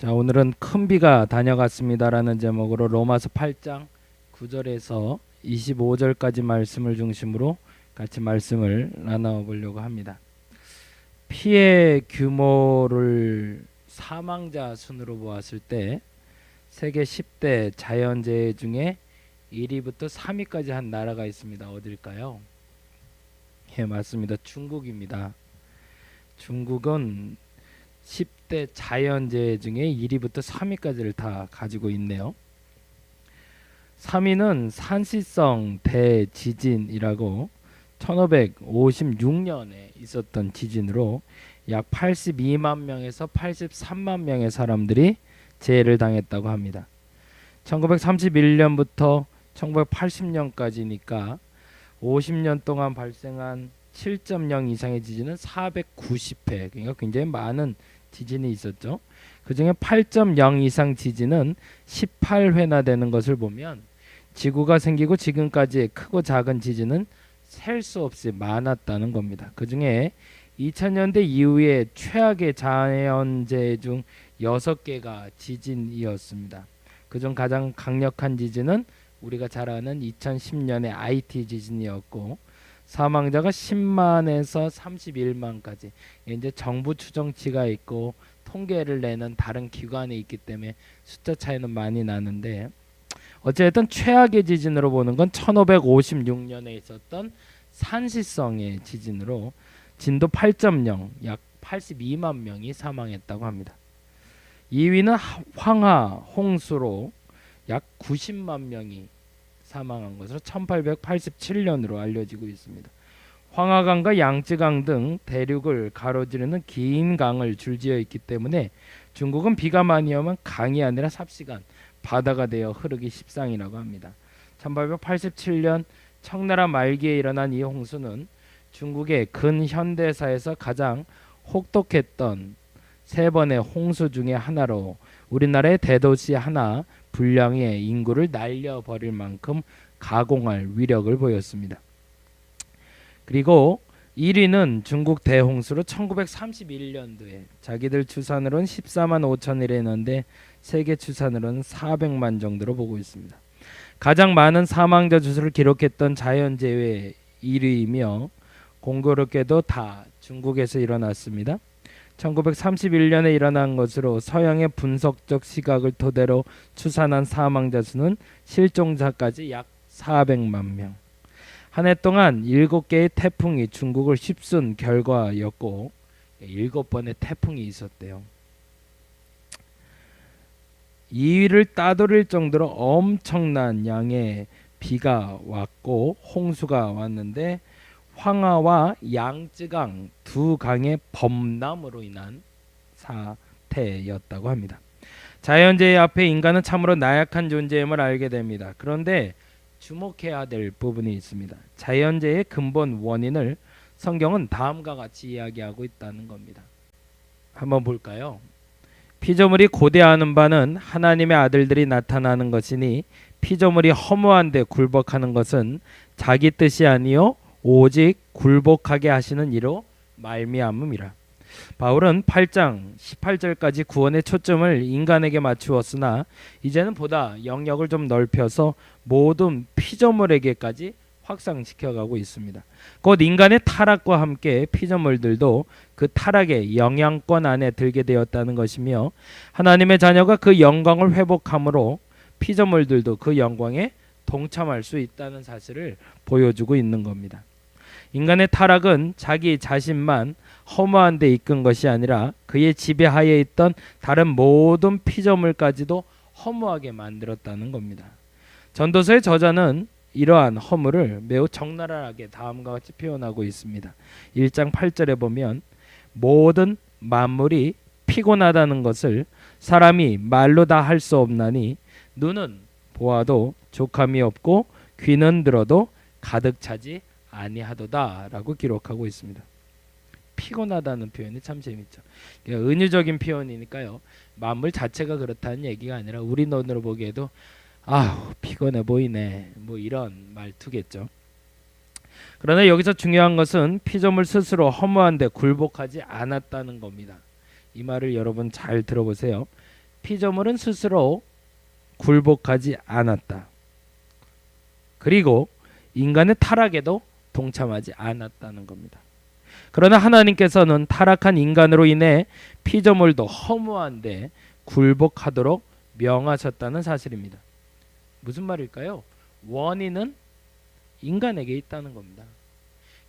자, 오늘은 큰 비가 다녀갔습니다라는 제목으로 로마서 8장 9절에서 25절까지 말씀을 중심으로 같이 말씀을 나눠보려고 합니다. 피해 규모를 사망자 순으로 보았을 때 세계 10대 자연재해 중에 1위부터 3위까지 한 나라가 있습니다. 어딜까요? 예, 맞습니다. 중국입니다. 중국은 10대 자연재해 중에 1위부터 3위까지를 다 가지고 있네요. 3위는 산시성 대지진이라고 1556년에 있었던 지진으로 약 82만 명에서 83만 명의 사람들이 재해를 당했다고 합니다. 1931년부터 1980년까지니까 50년 동안 발생한 7.0 이상의 지진은 490회, 그러니까 굉장히 많은 지진이 있었죠. 그 중에 8.0 이상 지진은 18회나 되는 것을 보면 지구가 생기고 지금까지의 크고 작은 지진은 셀 수 없이 많았다는 겁니다. 그 중에 2000년대 이후에 최악의 자연재해 중 6개가 지진이었습니다. 그중 가장 강력한 지진은 우리가 잘 아는 2010년의 IT 지진이었고 사망자가 10만에서 31만까지. 이제 정부 추정치가 있고 통계를 내는 다른 기관이 있기 때문에 숫자 차이는 많이 나는데 어쨌든 최악의 지진으로 보는 건 1556년에 있었던 산시성의 지진으로 진도 8.0, 약 82만 명이 사망했다고 합니다. 2위는 황하 홍수로 약 90만 명이 사망한 것으로 1887년으로 알려지고 있습니다. 황하강과 양쯔강 등 대륙을 가로지르는 긴 강을 줄지어 있기 때문에 중국은 비가 많이 오면 강이 아니라 삽시간 바다가 되어 흐르기 십상이라고 합니다. 1887년 청나라 말기에 일어난 이 홍수는 중국의 근현대사에서 가장 혹독했던 3번의 홍수 중에 하나로 우리나라의 대도시 하나 분량의 인구를 날려버릴 만큼 가공할 위력을 보였습니다. 그리고 1위는 중국 대홍수로 1931년도에 자기들 추산으로는 14만 5천이랬는데 세계 추산으로는 400만 정도로 보고 있습니다. 가장 많은 사망자 수를 기록했던 자연재해 1위이며 공교롭게도 다 중국에서 일어났습니다. 1931년에 일어난 것으로 서양의 분석적 시각을 토대로 추산한 사망자 수는 실종자까지 약 400만 명. 한 해 동안 7개의 태풍이 중국을 휩쓴 결과였고 7번의 태풍이 있었대요. 2위를 따돌릴 정도로 엄청난 양의 비가 왔고 홍수가 왔는데 황하와 양쯔강 두 강의 범람으로 인한 사태였다고 합니다. 자연재해 앞에 인간은 참으로 나약한 존재임을 알게 됩니다. 그런데 주목해야 될 부분이 있습니다. 자연재해의 근본 원인을 성경은 다음과 같이 이야기하고 있다는 겁니다. 한번 볼까요? 피조물이 고대하는 바는 하나님의 아들들이 나타나는 것이니 피조물이 허무한데 굴복하는 것은 자기 뜻이 아니요 오직 굴복하게 하시는 이로 말미암음이라. 바울은 8장 18절까지 구원의 초점을 인간에게 맞추었으나 이제는 보다 영역을 좀 넓혀서 모든 피조물에게까지 확산시켜가고 있습니다. 곧 인간의 타락과 함께 피조물들도 그 타락의 영향권 안에 들게 되었다는 것이며 하나님의 자녀가 그 영광을 회복함으로 피조물들도 그 영광에 동참할 수 있다는 사실을 보여주고 있는 겁니다. 인간의 타락은 자기 자신만 허무한 데 이끈 것이 아니라 그의 지배하에 있던 다른 모든 피조물까지도 허무하게 만들었다는 겁니다. 전도서의 저자는 이러한 허물을 매우 적나라하게 다음과 같이 표현하고 있습니다. 1장 8절에 보면 모든 만물이 피곤하다는 것을 사람이 말로 다 할 수 없나니 눈은 보아도 족함이 없고 귀는 들어도 가득 차지 아니하도다 라고 기록하고 있습니다. 피곤하다는 표현이 참 재밌죠. 은유적인 표현이니까요. 만물 자체가 그렇다는 얘기가 아니라 우리 눈으로 보기에도 아우 피곤해 보이네 뭐 이런 말투겠죠. 그러나 여기서 중요한 것은 피조물 스스로 허무한데 굴복하지 않았다는 겁니다. 이 말을 여러분 잘 들어보세요. 피조물은 스스로 굴복하지 않았다. 그리고 인간의 타락에도 동참하지 않았다는 겁니다. 그러나 하나님께서는 타락한 인간으로 인해 피조물도 허무한데 굴복하도록 명하셨다는 사실입니다. 무슨 말일까요? 원인은 인간에게 있다는 겁니다.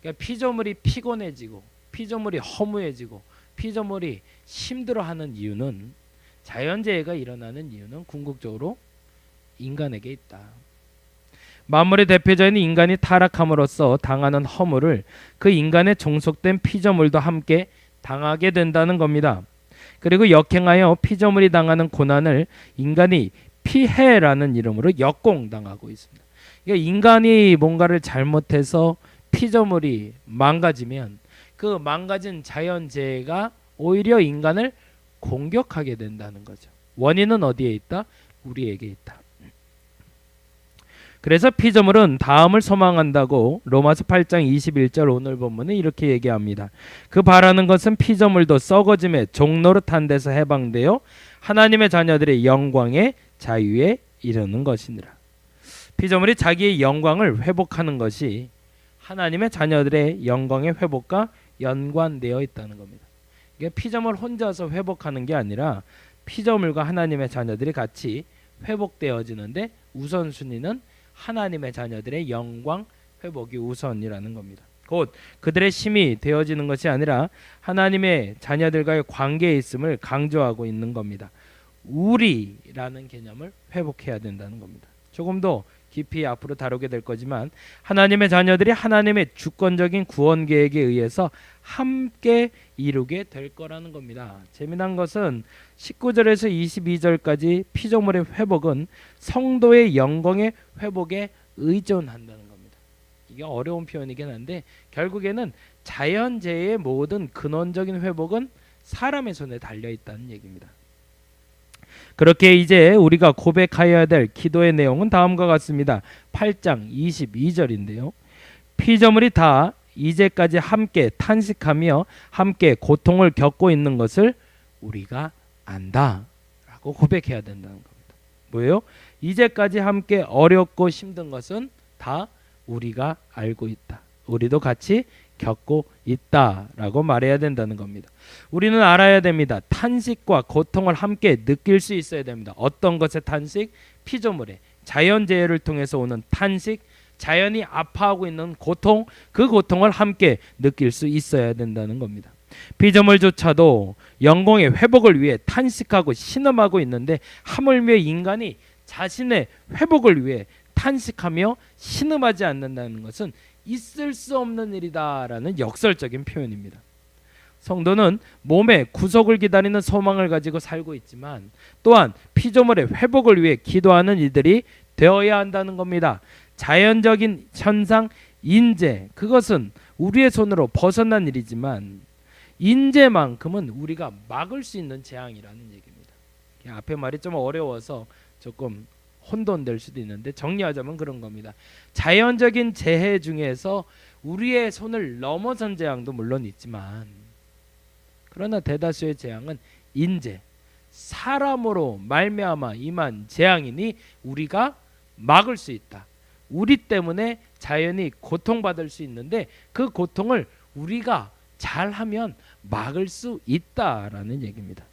그러니까 피조물이 피곤해지고 피조물이 허무해지고 피조물이 힘들어하는 이유는, 자연재해가 일어나는 이유는 궁극적으로 인간에게 있다. 만물의 대표자인 인간이 타락함으로써 당하는 허물을 그 인간에 종속된 피조물도 함께 당하게 된다는 겁니다. 그리고 역행하여 피조물이 당하는 고난을 인간이 피해라는 이름으로 역공당하고 있습니다. 그러니까 인간이 뭔가를 잘못해서 피조물이 망가지면 그 망가진 자연재해가 오히려 인간을 공격하게 된다는 거죠. 원인은 어디에 있다? 우리에게 있다. 그래서 피조물은 다음을 소망한다고 로마서 8장 21절 오늘 본문은 이렇게 얘기합니다. 그 바라는 것은 피조물도 썩어짐의 종노릇한 데서 해방되어 하나님의 자녀들의 영광의 자유에 이르는 것이니라. 피조물이 자기의 영광을 회복하는 것이 하나님의 자녀들의 영광의 회복과 연관되어 있다는 겁니다. 이게 피조물 혼자서 회복하는 게 아니라 피조물과 하나님의 자녀들이 같이 회복되어지는데 우선순위는 하나님의 자녀들의 영광 회복이 우선이라는 겁니다. 곧 그들의 힘이 되어지는 것이 아니라 하나님의 자녀들과의 관계에 있음을 강조하고 있는 겁니다. 우리라는 개념을 회복해야 된다는 겁니다. 조금 더 깊이 앞으로 다루게 될 거지만 하나님의 자녀들이 하나님의 주권적인 구원 계획에 의해서 함께 이루게 될 거라는 겁니다. 재미난 것은 19절에서 22절까지 피조물의 회복은 성도의 영광의 회복에 의존한다는 겁니다. 이게 어려운 표현이긴 한데 결국에는 자연재해의 모든 근원적인 회복은 사람의 손에 달려 있다는 얘기입니다. 그렇게 이제 우리가 고백하여야 될 기도의 내용은 다음과 같습니다. 8장 22절인데요. 피조물이 다 이제까지 함께 탄식하며 함께 고통을 겪고 있는 것을 우리가 안다 라고 고백해야 된다는 겁니다. 뭐예요? 이제까지 함께 어렵고 힘든 것은 다 우리가 알고 있다. 우리도 같이 겪고 있다라고 말해야 된다는 겁니다. 우리는 알아야 됩니다. 탄식과 고통을 함께 느낄 수 있어야 됩니다. 어떤 것의 탄식? 피조물의 자연재해를 통해서 오는 탄식, 자연이 아파하고 있는 고통, 그 고통을 함께 느낄 수 있어야 된다는 겁니다. 피조물조차도 영광의 회복을 위해 탄식하고 신음하고 있는데 하물며 인간이 자신의 회복을 위해 탄식하며 신음하지 않는다는 것은 있을 수 없는 일이다라는 역설적인 표현입니다. 성도는 몸의 구속을 기다리는 소망을 가지고 살고 있지만 또한 피조물의 회복을 위해 기도하는 이들이 되어야 한다는 겁니다. 자연적인 현상, 인재, 그것은 우리의 손으로 벗어난 일이지만 인재만큼은 우리가 막을 수 있는 재앙이라는 얘기입니다. 앞에 말이 좀 어려워서 조금 혼돈될 수도 있는데 정리하자면 그런 겁니다. 자연적인 재해 중에서 우리의 손을 넘어선 재앙도 물론 있지만 그러나 대다수의 재앙은 인재, 사람으로 말미암아 임한 재앙이니 우리가 막을 수 있다. 우리 때문에 자연이 고통받을 수 있는데 그 고통을 우리가 잘하면 막을 수 있다라는 얘기입니다.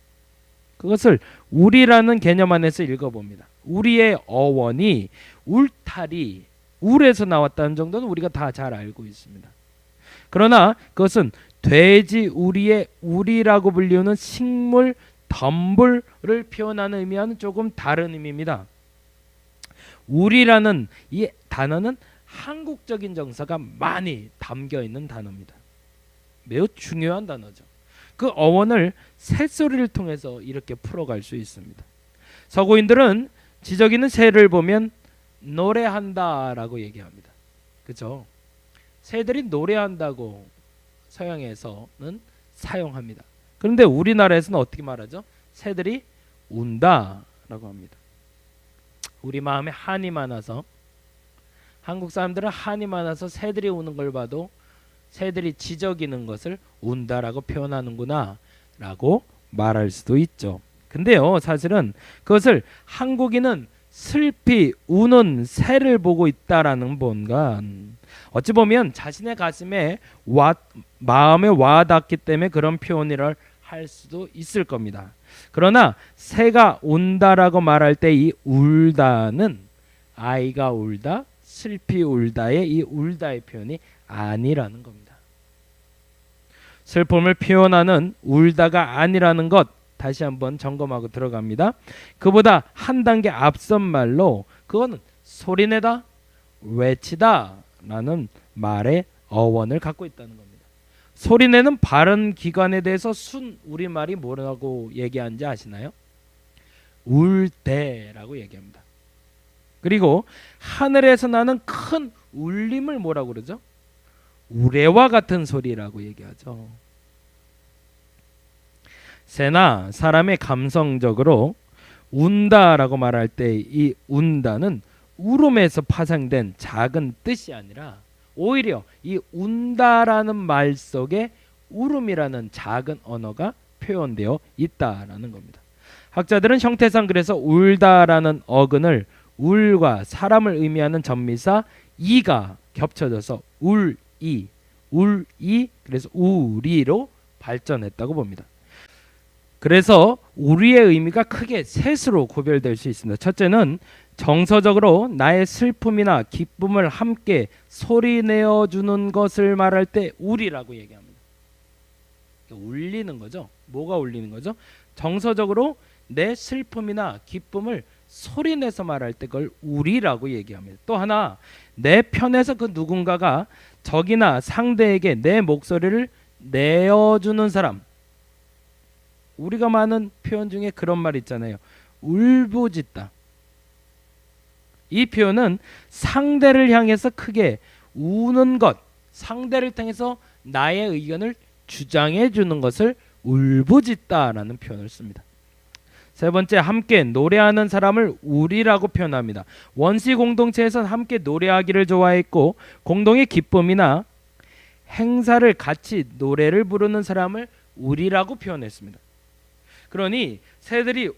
그것을 우리라는 개념 안에서 읽어봅니다. 우리의 어원이 울타리, 울에서 나왔다는 정도는 우리가 다 잘 알고 있습니다. 그러나 그것은 돼지 우리의 우리라고 불리우는 식물 덤불을 표현하는 의미와는 조금 다른 의미입니다. 우리라는 이 단어는 한국적인 정서가 많이 담겨 있는 단어입니다. 매우 중요한 단어죠. 그 어원을 새소리를 통해서 이렇게 풀어갈 수 있습니다. 서구인들은 지저귀는 새를 보면 노래한다라고 얘기합니다. 그렇죠? 새들이 노래한다고 서양에서는 사용합니다. 그런데 우리나라에서는 어떻게 말하죠? 새들이 운다라고 합니다. 우리 마음에 한이 많아서, 한국 사람들은 한이 많아서 새들이 우는 걸 봐도 새들이 지저귀는 것을 운다라고 표현하는구나 라고 말할 수도 있죠. 근데요, 사실은 그것을 한국인은 슬피 우는 새를 보고 있다라는 뭔가 어찌 보면 자신의 가슴에 마음에 와닿기 때문에 그런 표현을 할 수도 있을 겁니다. 그러나 새가 온다라고 말할 때 이 울다는 아이가 울다, 슬피 울다의 이 울다의 표현이 아니라는 겁니다. 슬픔을 표현하는 울다가 아니라는 것 다시 한번 점검하고 들어갑니다. 그보다 한 단계 앞선 말로 그거는 소리내다, 외치다 라는 말의 어원을 갖고 있다는 겁니다. 소리내는 발음 기관에 대해서 순 우리말이 뭐라고 얘기하는지 아시나요? 울대라고 얘기합니다. 그리고 하늘에서 나는 큰 울림을 뭐라고 그러죠? 우레와 같은 소리라고 얘기하죠. 새나 사람의 감성적으로 운다라고 말할 때 이 운다는 울음에서 파생된 작은 뜻이 아니라 오히려 이 운다라는 말 속에 울음이라는 작은 언어가 표현되어 있다라는 겁니다. 학자들은 형태상 그래서 울다라는 어근을 울과 사람을 의미하는 전미사 이가 겹쳐져서 울이 그래서 우리로 발전했다고 봅니다. 그래서 우리의 의미가 크게 셋으로 구별될 수 있습니다. 첫째는 정서적으로 나의 슬픔이나 기쁨을 함께 소리내어주는 것을 말할 때 우리라고 얘기합니다. 울리는 거죠. 뭐가 울리는 거죠? 정서적으로 내 슬픔이나 기쁨을 소리내서 말할 때 그걸 우리라고 얘기합니다. 또 하나, 내 편에서 그 누군가가 적이나 상대에게 내 목소리를 내어주는 사람, 우리가 많은 표현 중에 그런 말 있잖아요. 울부짖다. 이 표현은 상대를 향해서 크게 우는 것, 상대를 통해서 나의 의견을 주장해 주는 것을 울부짖다라는 표현을 씁니다. 세 번째, 함께 노래하는 사람을 우리라고 표현합니다. 원시 공동체에서는 함께 노래하기를 좋아했고 공동의 기쁨이나 행사를 같이 노래를 부르는 사람을 우리라고 표현했습니다. 그러니 새들이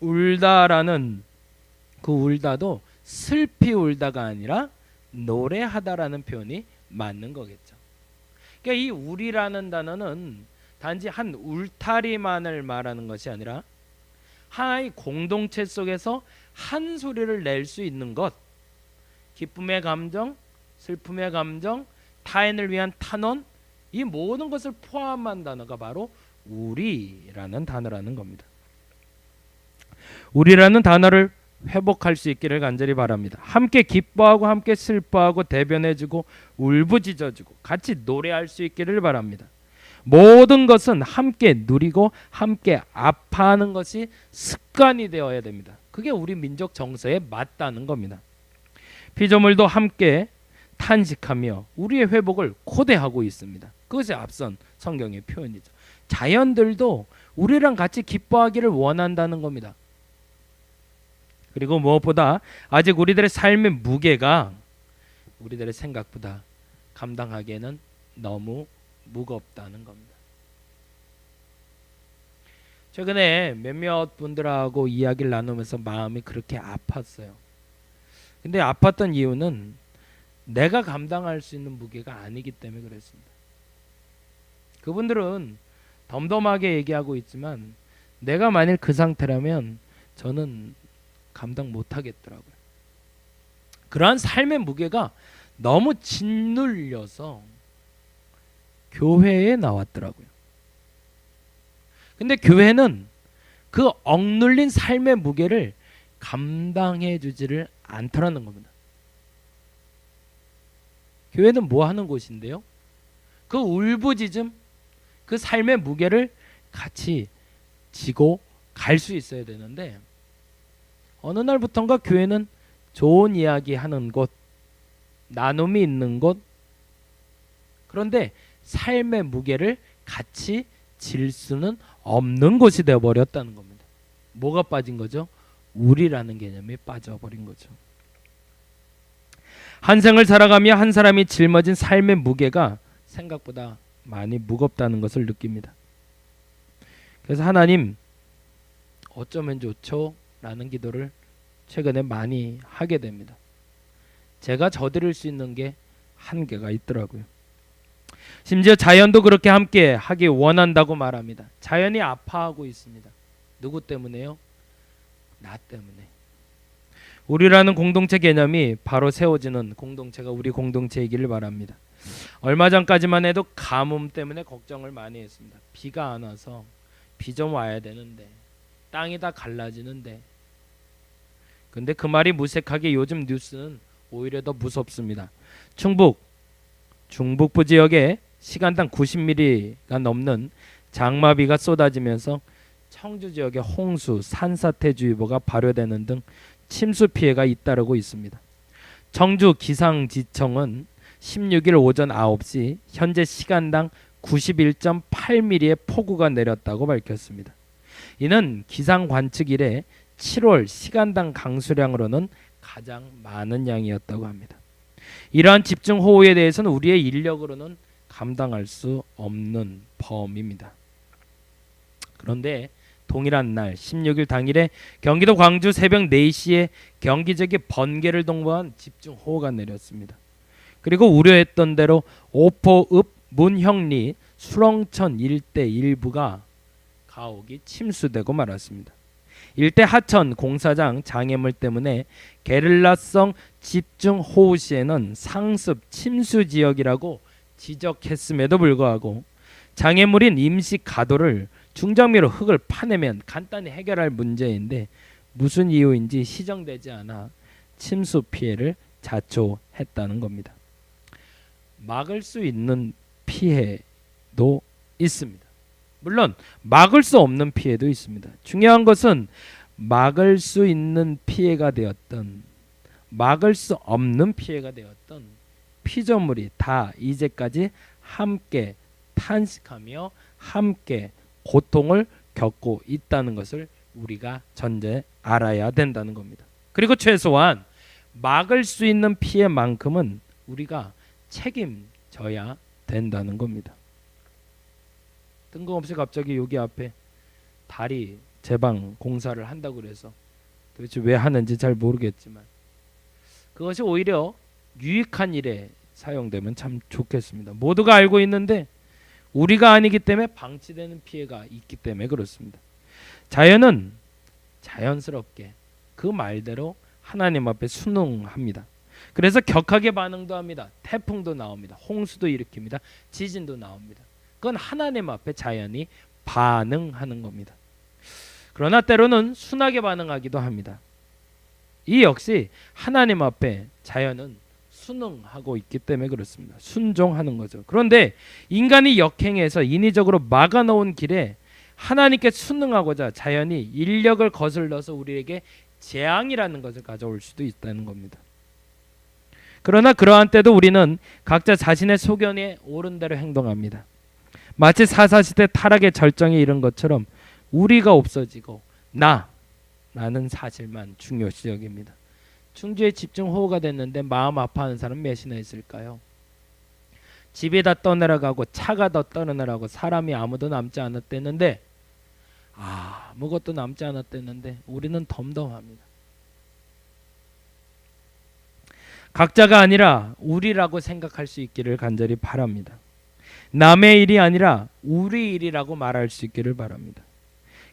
울다라는 그 울다도 슬피 울다가 아니라 노래하다라는 표현이 맞는 거겠죠. 그러니까 이 우리라는 단어는 단지 한 울타리만을 말하는 것이 아니라 하나의 공동체 속에서 한 소리를 낼 수 있는 것, 기쁨의 감정, 슬픔의 감정, 타인을 위한 탄원, 이 모든 것을 포함한 단어가 바로 우리라는 단어라는 겁니다. 우리라는 단어를 회복할 수 있기를 간절히 바랍니다. 함께 기뻐하고 함께 슬퍼하고 대변해주고 울부짖어주고 같이 노래할 수 있기를 바랍니다. 모든 것은 함께 누리고 함께 아파하는 것이 습관이 되어야 됩니다. 그게 우리 민족 정서에 맞다는 겁니다. 피조물도 함께 탄식하며 우리의 회복을 고대하고 있습니다. 그것이 앞선 성경의 표현이죠. 자연들도 우리랑 같이 기뻐하기를 원한다는 겁니다. 그리고 무엇보다 아직 우리들의 삶의 무게가 우리들의 생각보다 감당하기에는 너무 무겁다는 겁니다. 최근에 몇몇 분들하고 이야기를 나누면서 마음이 그렇게 아팠어요. 근데 아팠던 이유는 내가 감당할 수 있는 무게가 아니기 때문에 그랬습니다. 그분들은 덤덤하게 얘기하고 있지만 내가 만일 그 상태라면 저는 감당 못하겠더라고요. 그러한 삶의 무게가 너무 짓눌려서 교회에 나왔더라고요. 근데 교회는 그 억눌린 삶의 무게를 감당해 주지를 않더라는 겁니다. 교회는 뭐 하는 곳인데요? 그 울부짖음, 그 삶의 무게를 같이 지고 갈 수 있어야 되는데 어느 날부턴가 교회는 좋은 이야기 하는 곳, 나눔이 있는 곳, 그런데 삶의 무게를 같이 질 수는 없는 곳이 되어버렸다는 겁니다. 뭐가 빠진 거죠? 우리라는 개념이 빠져버린 거죠. 한 생을 살아가며 한 사람이 짊어진 삶의 무게가 생각보다 많이 무겁다는 것을 느낍니다. 그래서 하나님, 어쩌면 좋죠? 라는 기도를 최근에 많이 하게 됩니다. 제가 저드릴 수 있는 게 한계가 있더라고요. 심지어 자연도 그렇게 함께 하기 원한다고 말합니다. 자연이 아파하고 있습니다. 누구 때문에요? 나 때문에. 우리라는 공동체 개념이 바로 세워지는 공동체가 우리 공동체이기를 바랍니다. 얼마 전까지만 해도 가뭄 때문에 걱정을 많이 했습니다. 비가 안 와서 비 좀 와야 되는데, 땅이 다 갈라지는데. 근데 그 말이 무색하게 요즘 뉴스는 오히려 더 무섭습니다. 중북부 지역에 시간당 90mm가 넘는 장마비가 쏟아지면서 청주 지역에 홍수, 산사태주의보가 발효되는 등 침수 피해가 잇따르고 있습니다. 청주 기상지청은 16일 오전 9시 현재 시간당 91.8mm의 폭우가 내렸다고 밝혔습니다. 이는 기상 관측 이래 7월 시간당 강수량으로는 가장 많은 양이었다고 합니다. 이러한 집중호우에 대해서는 우리의 인력으로는 감당할 수 없는 범위입니다. 그런데 동일한 날 16일 당일에 경기도 광주 새벽 4시에 경기 지역에 번개를 동반한 집중호우가 내렸습니다. 그리고 우려했던 대로 오포읍 문형리 수렁천 일대 일부가 가옥이 침수되고 말았습니다. 일대 하천 공사장 장애물 때문에 게릴라성 집중호우 시에는 상습 침수 지역이라고 지적했음에도 불구하고 장애물인 임시 가도를 중장비로 흙을 파내면 간단히 해결할 문제인데 무슨 이유인지 시정되지 않아 침수 피해를 자초했다는 겁니다. 막을 수 있는 피해도 있습니다. 물론 막을 수 없는 피해도 있습니다. 중요한 것은 막을 수 있는 피해가 되었던 막을 수 없는 피해가 되었던 피조물이 다 이제까지 함께 탄식하며 함께 고통을 겪고 있다는 것을 우리가 전제 알아야 된다는 겁니다. 그리고 최소한 막을 수 있는 피해만큼은 우리가 책임져야 된다는 겁니다. 뜬금없이 갑자기 여기 앞에 다리 제방 공사를 한다고 그래서 도대체 왜 하는지 잘 모르겠지만 그것이 오히려 유익한 일에 사용되면 참 좋겠습니다. 모두가 알고 있는데 우리가 아니기 때문에 방치되는 피해가 있기 때문에 그렇습니다. 자연은 자연스럽게 그 말대로 하나님 앞에 순응합니다. 그래서 격하게 반응도 합니다. 태풍도 나옵니다. 홍수도 일으킵니다. 지진도 나옵니다. 그건 하나님 앞에 자연이 반응하는 겁니다. 그러나 때로는 순하게 반응하기도 합니다. 이 역시 하나님 앞에 자연은 순응하고 있기 때문에 그렇습니다. 순종하는 거죠. 그런데 인간이 역행해서 인위적으로 막아놓은 길에 하나님께 순응하고자 자연이 인력을 거슬러서 우리에게 재앙이라는 것을 가져올 수도 있다는 겁니다. 그러나 그러한 때도 우리는 각자 자신의 소견에 옳은 대로 행동합니다. 마치 사사시대 타락의 절정에 이른 것처럼 우리가 없어지고 나라는 사실만 중요시 여깁니다. 충주에 집중호우가 됐는데 마음 아파하는 사람 몇이나 있을까요? 집이 다 떠내려가고 차가 다 떠내려가고 사람이 아무도 남지 않았댔는데 아무것도 남지 않았댔는데 우리는 덤덤합니다. 각자가 아니라 우리라고 생각할 수 있기를 간절히 바랍니다. 남의 일이 아니라 우리 일이라고 말할 수 있기를 바랍니다.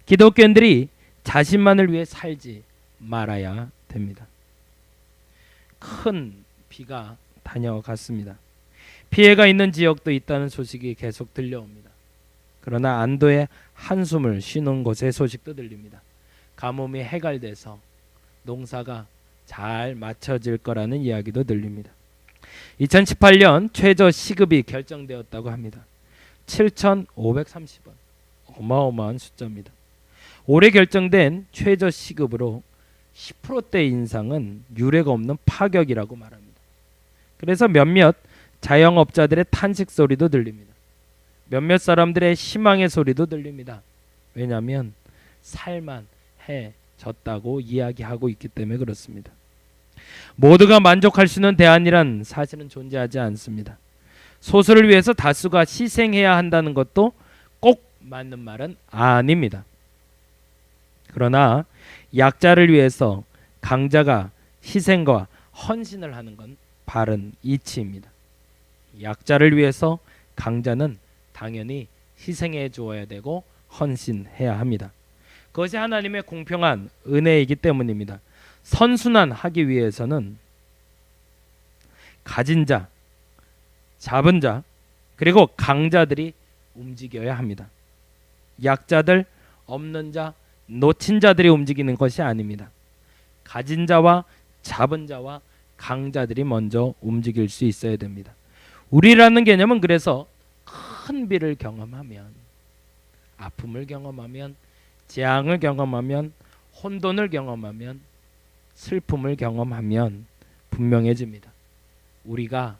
기독교인들이 자신만을 위해 살지 말아야 됩니다. 큰 비가 다녀갔습니다. 피해가 있는 지역도 있다는 소식이 계속 들려옵니다. 그러나 안도의 한숨을 쉬는 곳의 소식도 들립니다. 가뭄이 해갈돼서 농사가 잘 맞춰질 거라는 이야기도 들립니다. 2018년 최저 시급이 결정되었다고 합니다. 7,530원. 어마어마한 숫자입니다. 올해 결정된 최저 시급으로 10%대 인상은 유례가 없는 파격이라고 말합니다. 그래서 몇몇 자영업자들의 탄식 소리도 들립니다. 몇몇 사람들의 희망의 소리도 들립니다. 왜냐하면 살만해졌다고 이야기하고 있기 때문에 그렇습니다. 모두가 만족할 수 있는 대안이란 사실은 존재하지 않습니다. 소수를 위해서 다수가 희생해야 한다는 것도 꼭 맞는 말은 아닙니다. 그러나 약자를 위해서 강자가 희생과 헌신을 하는 건 바른 이치입니다. 약자를 위해서 강자는 당연히 희생해 주어야 되고 헌신해야 합니다. 그것이 하나님의 공평한 은혜이기 때문입니다. 선순환하기 위해서는 가진 자, 잡은 자, 그리고 강자들이 움직여야 합니다. 약자들, 없는 자, 놓친 자들이 움직이는 것이 아닙니다. 가진 자와 잡은 자와 강자들이 먼저 움직일 수 있어야 됩니다. 우리라는 개념은 그래서 큰 비를 경험하면, 아픔을 경험하면, 재앙을 경험하면, 혼돈을 경험하면, 슬픔을 경험하면 분명해집니다. 우리가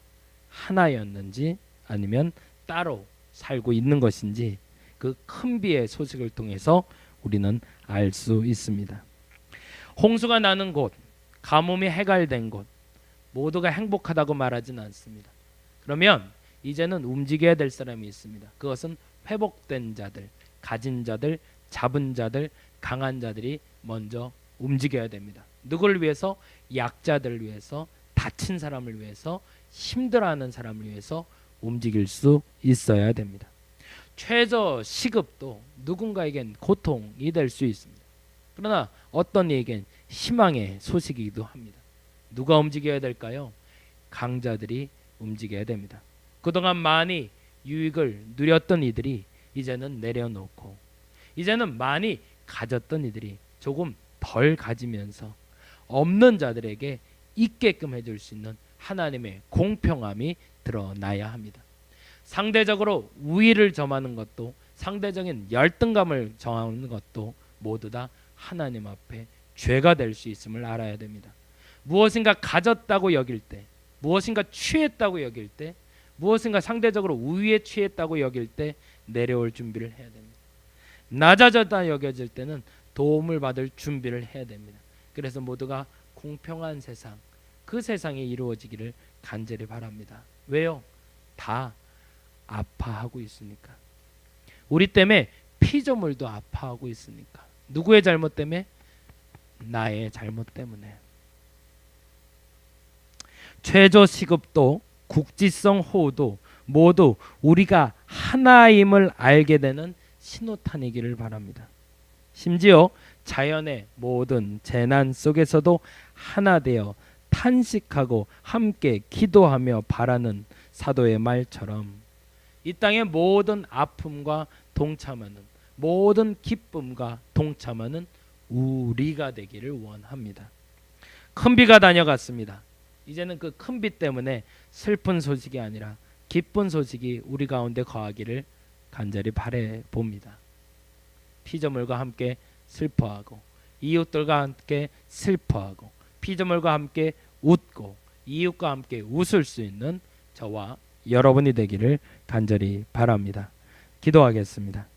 하나였는지 아니면 따로 살고 있는 것인지 그 큰 비의 소식을 통해서 우리는 알 수 있습니다. 홍수가 나는 곳, 가뭄이 해갈된 곳, 모두가 행복하다고 말하지는 않습니다. 그러면 이제는 움직여야 될 사람이 있습니다. 그것은 회복된 자들, 가진 자들, 잡은 자들, 강한 자들이 먼저 움직여야 됩니다. 누구를 위해서? 약자들을 위해서, 다친 사람을 위해서, 힘들어하는 사람을 위해서 움직일 수 있어야 됩니다. 최저 시급도 누군가에겐 고통이 될 수 있습니다. 그러나 어떤 이에겐 희망의 소식이기도 합니다. 누가 움직여야 될까요? 강자들이 움직여야 됩니다. 그동안 많이 유익을 누렸던 이들이 이제는 내려놓고, 이제는 많이 가졌던 이들이 조금 덜 가지면서 없는 자들에게 있게끔 해줄 수 있는 하나님의 공평함이 드러나야 합니다. 상대적으로 우위를 점하는 것도, 상대적인 열등감을 정하는 것도 모두 다 하나님 앞에 죄가 될 수 있음을 알아야 됩니다. 무엇인가 가졌다고 여길 때, 무엇인가 취했다고 여길 때, 무엇인가 상대적으로 우위에 취했다고 여길 때 내려올 준비를 해야 됩니다. 낮아졌다 여겨질 때는 도움을 받을 준비를 해야 됩니다. 그래서 모두가 공평한 세상, 그 세상이 이루어지기를 간절히 바랍니다. 왜요? 다 아파하고 있으니까. 우리 때문에 피조물도 아파하고 있으니까. 누구의 잘못 때문에? 나의 잘못 때문에. 최저 시급도 국지성 호우도 모두 우리가 하나임을 알게 되는 신호탄이기를 바랍니다. 심지어 자연의 모든 재난 속에서도 하나 되어 탄식하고 함께 기도하며 바라는 사도의 말처럼 이 땅의 모든 아픔과 동참하는, 모든 기쁨과 동참하는 우리가 되기를 원합니다. 큰 비가 다녀갔습니다. 이제는 그 큰 비 때문에 슬픈 소식이 아니라 기쁜 소식이 우리 가운데 거하기를 간절히 바래 봅니다. 피조물과 함께 슬퍼하고, 이웃들과 함께 슬퍼하고, 피조물과 함께 웃고, 이웃과 함께 웃을 수 있는 저와 여러분이 되기를 간절히 바랍니다. 기도하겠습니다.